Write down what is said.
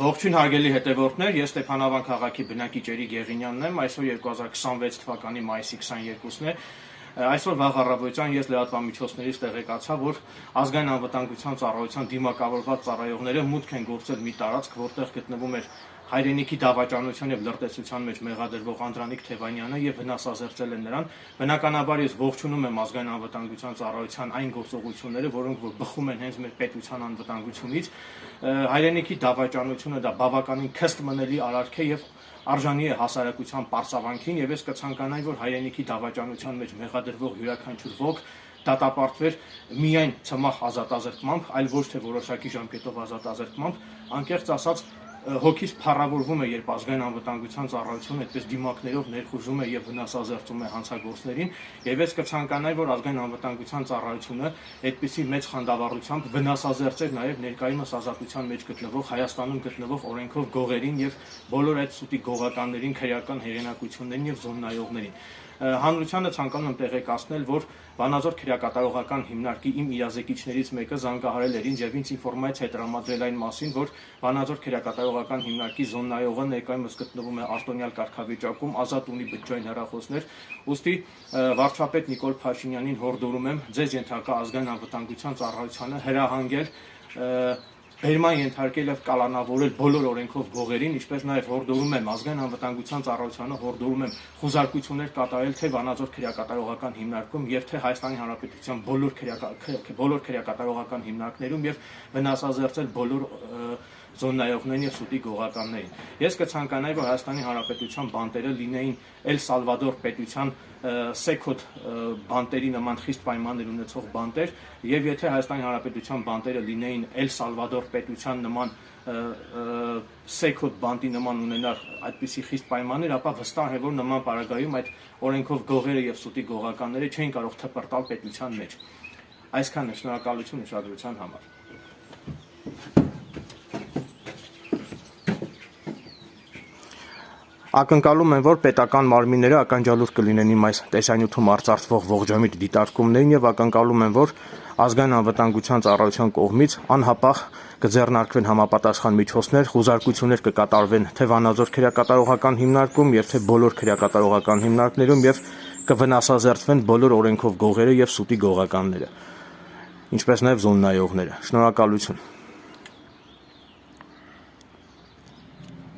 Ողջույն հարգելի հետևորդներ, ես Ստեփանավան քաղաքի բնակիչ Էրիկ Եղինյանն եմ, այսօր 2026 թվականի մայիսի 22-ն է, այսօր վաղ առավոտյան ես լրատվամիջոցներից տեղեկացա, որ ազգային անվտանգության ծառայության դիմակավորված ծառայողները մուտք են գործել մի տարածք, որտեղ գտնվում էր հայրենիքի դավաճանության եւ լրտեսության մեջ մեղադրվող Անդրանիկ Թևանյանը եւ վնասազերծել են նրան։ Բնականաբար ես ողջունում եմ ազգային անվտանգության ծառայության այն գործողությունները, որոնք որ բխում են հենց մեր պետության անվտանգությունից։ Հայրենիքի դավաճանությունը դա բավականին քստմնելի արարք է եւ արժանի է հասարակության պարծավանքին եւ ես կցանկանայի, որ հայրենիքի դավաճանության մեջ մեղադրվող յուրաքանչյուր ոք դատապարտվեր միայն ցմահ ազատազրկմամբ, այլ ոչ թե որոշակի ժամկետով ազատազրկմամբ, անկեղծ ասած հոգիս փառավորվում է, երբ ազգային անվտանգության ծառայությունը այդպես դիմակներով ներխուժում է եւ վնասազերծում է հանցագործներին, եւ ես կցանկանայի, որ ազգային անվտանգության ծառայությունը այդպիսի մեծ խանդավառությամբ վնասազերծեր նաեւ ներկայումս ազատության մեջ գտնվող Հայաստանում գտնվող օրենքով գողերին եւ բոլոր այդ սուտի գողականներին, քրեական հեղինակություններին եւ զոննայողներին։ Հանրությանը ցանկանում եմ տեղեկացնել, որ Վանաձոր քրեակատարողական հիմնարկի իմ իրազեկիչներից մեկը զանգահարել էր ինձ եւ ինձ ինֆորմացիա տրամադրել այն մասին, որ Վանաձոր քրեակատարողական հիմնարկի զոննայողը ներկայումս գտնվում է արտոնյալ կարգավիճակում, ազատ ունի բջջային հեռախոսներ, ուստի վարչապետ Նիկոլ Փաշինյանին հորդորում եմ ձեզ ենթակա ազգային անվտանգության ծառայությանը հրահանգել բերման ենթարկել եւ կալանավորել բոլոր օրենքով գողերին, ինչպես նաեւ հորդորում եմ ազգային անվտանգության ծառայությանը հորդորում եմ խոզարկություններ կատարել թե Վանաձոր քրեակատարողական հիմնարկում եւ թե Հայաստանի Հանրապետության բոլոր քրեակատարողական հիմնարկներում եւ վնասազերծել բոլոր զոննայողներին եւ սուտի գողականներին։ Ես կցանկանայի, որ Հայաստանի Հանրապետության բանտերը լինեին Էլ Սալվադոր պետության սեքոտ բանտերի նման խիստ պայմաններ ունեցող բանտեր, եւ եթե Հայաստանի Հանրապետության բանտերը լինեին Էլ Սալվադոր պետության նման սեքոտ բանտի նման ունենար այդպիսի խիստ պայմաններ, ապա վստահ է, որ նման պարագայում այդ օրենքով գողերը եւ սուտի գողականները չէին կարող թպրտալ պետության մեջ։ Այսքանն է, շնորհակալություն ուշադրության համար։ Ակնկալում են, որ պետական մարմինները ականջալուր կլինեն իմ այս տեսանյութում արծարծվող ողջամիտ դիտարկումներին եւ ակնկալում են, որ ազգային անվտանգության ծառայության կողմից անհապաղ կձեռնարկվեն համապատասխան միջոցներ, խոզարկություններ կկատարվեն թե Վանաձոր քրեակատարողական հիմնարկում եւ թե բոլոր քրեակատարողական հիմնարկներում եւ կվնասազերծվեն բոլոր օրենքով գողերը եւ սուտի գողականները, ինչպես նաեւ զոննայողները։ Շնորհակալություն։